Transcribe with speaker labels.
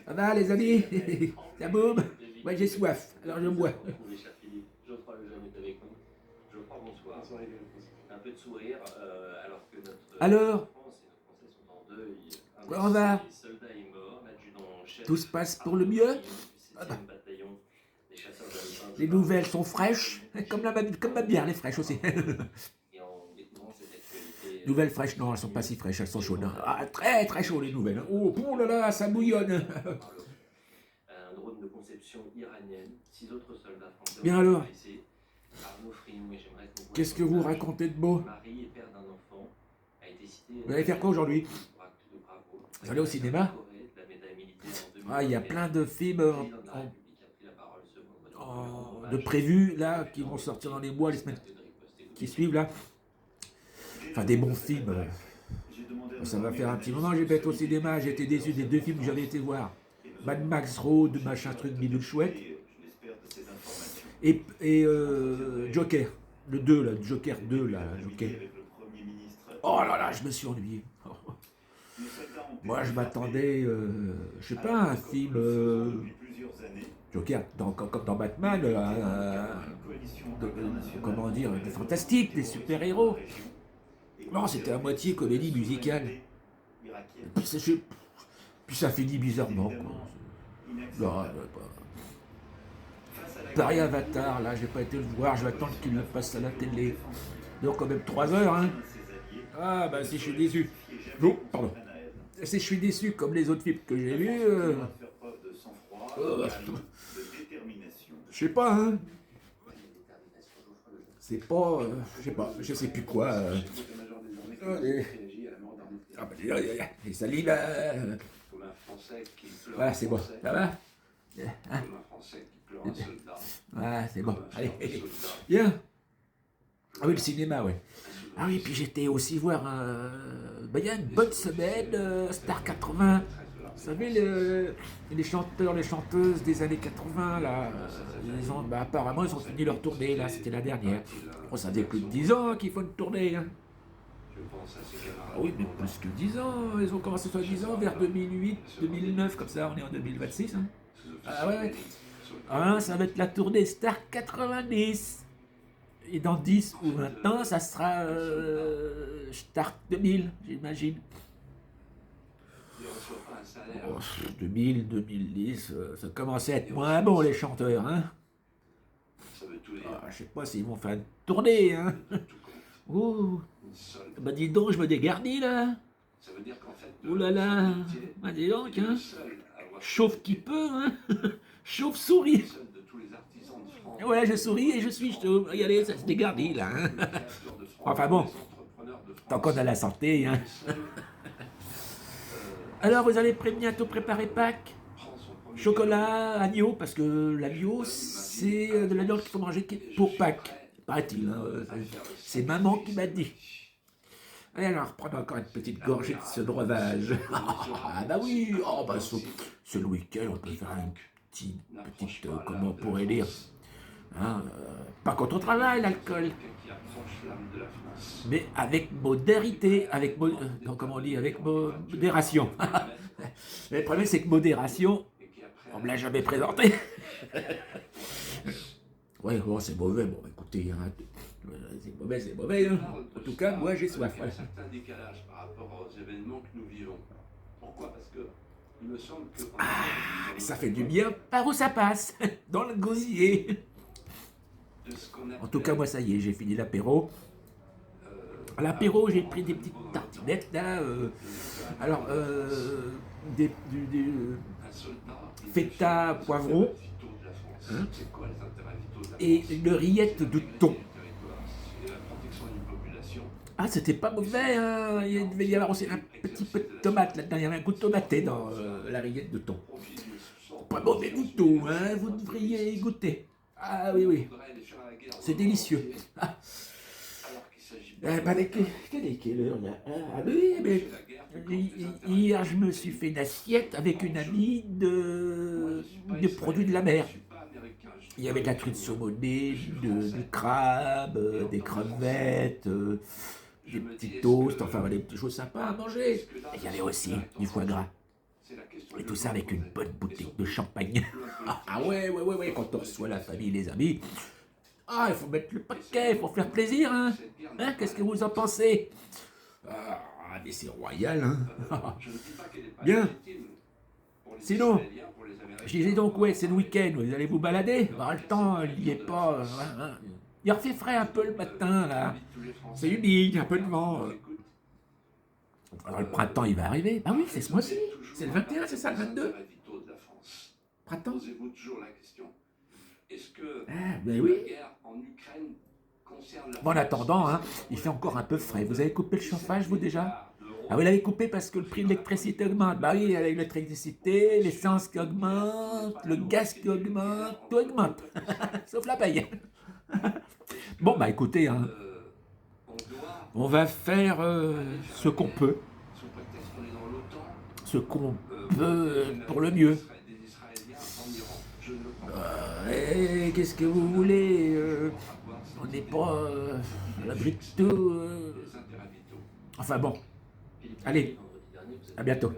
Speaker 1: Ça va les amis? Ça boum? Moi j'ai soif, alors je bois.
Speaker 2: Mon cher Philippe, Geoffroy Lejeune est avec nous. Geoffroy, bonsoir. Bonsoir. Un peu de sourire, alors que notre
Speaker 1: Alors,
Speaker 2: France et nos Français sont en deuil. Un
Speaker 1: comment on va?
Speaker 2: des soldats est mort, l'adjudant-chef
Speaker 1: Tout se passe pour le mieux?
Speaker 2: du 7e bataillon des chasseurs alpins.
Speaker 1: Les nouvelles sont fraîches, comme ma bière, elle est fraîche aussi.
Speaker 2: Et en découvrant cette actualité,
Speaker 1: Nouvelles fraîches, non, elles sont pas si fraîches, elles sont chaudes. Ah, très très chaudes les nouvelles. Oh là là, ça bouillonne.
Speaker 2: un drone de conception iranienne, 6 autres soldats français.
Speaker 1: Bien alors,
Speaker 2: Arnaud Frion, et j'aimerais que vous
Speaker 1: qu'est-ce que vous racontez de beau?
Speaker 2: Mari et père d'un enfant a été cité.
Speaker 1: Vous allez faire quoi aujourd'hui? Vous allez au cinéma? Ah, il y a plein de films de prévus là qui vont sortir dans les mois, les semaines qui suivent là. Enfin, des bons films. Ça va faire un petit moment, j'ai pas été au cinéma, j'ai été déçu des 2 films que j'avais été voir. Mad Max Road, machin truc bidule chouette. Et Joker, le 2 là, Joker 2 là, Joker. Oh là là, je me suis ennuyé. Moi je m'attendais, je sais pas, un film Joker, comme dans Batman, comment dire, des fantastiques, des super-héros. Non, c'était à moitié comédie musicale. Puis ça finit bizarrement. Quoi. Pareil Avatar, là, j'ai pas été le voir, je vais attendre qu'il le passe à la télé. Donc quand même 3 heures, hein. Ah, bah si je suis déçu. Oh, pardon. Si je suis déçu comme les autres films que j'ai vus, je sais pas, hein. C'est pas, je sais pas, je sais plus quoi. Ah bah les salives, voilà, c'est bon, ça va, hein? Ah, c'est bon, allez, bien. Ah oui, le cinéma, ouais. Ah oui, puis j'étais aussi voir, il y a une bonne semaine, Star 80. Vous savez, les chanteurs, les chanteuses des années 80, là, apparemment, ils ont fini leur tournée, là, c'était la dernière. Oh, ça faisait plus de 10 ans qu'ils font une tournée, hein. Ah oui, mais plus que 10 ans, ils ont commencé soit 10 ans, vers 2008, 2009, comme ça, on est en 2026, hein. Ah ouais, ah, ça va être la tournée Star 90. Et dans 10 ou 20 ans, ça sera Star 2000, j'imagine. 2000, 2010, ça commençait à être moins bon les chanteurs, hein. Ah, je sais pas s'ils vont faire une tournée, hein. Oh, bah dis donc, je me dégarnis là. Oh là là, bah dis donc, hein. Chauffe qui peut, hein. Chauve-souris. Ouais, je souris et je suis chauve. Regardez, ça se dégarnit là, hein. Enfin bon, tant qu'on a la santé, hein. Alors, vous allez bientôt préparer Pâques? Chocolat, agneau, parce que l'agneau, c'est de la viande qu'il faut manger pour Pâques, paraît-il, hein. C'est maman qui m'a dit. Allez, alors, prenons encore une petite gorgée de ce breuvage. Ah bah oui, oh bah c'est le week-end, on peut faire une petite comment on pourrait dire, hein, pas contre le travail, l'alcool. Mais avec modérité, non, comment on dit, avec modération. Mais le problème, c'est que modération, on me l'a jamais présenté. Ouais, bon, c'est mauvais, bon, écoutez, hein, c'est mauvais, hein. En tout cas, moi, j'ai soif. Voilà.
Speaker 2: Certain décalage par rapport aux événements que nous vivons. Pourquoi? Parce que il me semble que...
Speaker 1: Ah, ça fait du bien par où ça passe, dans le gosier. En tout cas, moi, ça y est, j'ai fini l'apéro. À l'apéro, j'ai pris des petites tartinettes, là. Alors, du feta poivron, hein, et une rillette de thon. Ah, c'était pas mauvais, hein. Il devait y avoir aussi un petit peu de tomate là-dedans. Il y avait un goût de tomaté dans la rillette de thon. Pas mauvais du tout, hein. Vous devriez y goûter. Ah oui, oui. C'est délicieux. Ah. Quelle est l'heure là? Ah oui, mais hier je me suis fait une assiette avec une amie de produits de la mer. Il y avait de la truite saumonée, du crabe, des crevettes, des petits toasts, enfin des petites choses sympas à manger. Et il y avait aussi du foie gras. Et tout ça avec une bonne bouteille de champagne. Ah ouais, quand on reçoit la famille, les amis. Ah, il faut mettre le paquet, il faut faire plaisir, hein. Hein, qu'est-ce que vous en pensez? Ah, mais c'est royal, hein. Bien. Sinon, je disais donc, ouais, c'est le week-end, vous allez vous balader. Le temps, il n'y est pas. Hein. Il refait frais un peu le matin, là. C'est humide, un peu de vent. Alors, le printemps, il va arriver. Ah oui, c'est ce mois-ci. C'est le 21, c'est ça, le 22? Printemps?
Speaker 2: Posez-vous toujours la question. Est-ce que
Speaker 1: Ah, ben oui.
Speaker 2: la guerre en Ukraine concerne la
Speaker 1: Bon, en attendant, hein, il fait encore un peu frais. Vous avez coupé le chauffage, vous, déjà? Ah, vous l'avez coupé parce que le prix de l'électricité augmente. Bah oui, l'électricité, l'essence qui augmente, le gaz qui augmente, tout augmente. Sauf la paye. Bon, bah écoutez, hein, on va faire ce qu'on peut. Ce qu'on peut pour le mieux. Et qu'est-ce que vous voulez on n'est pas à l'abri de tout. Enfin bon, allez, à bientôt.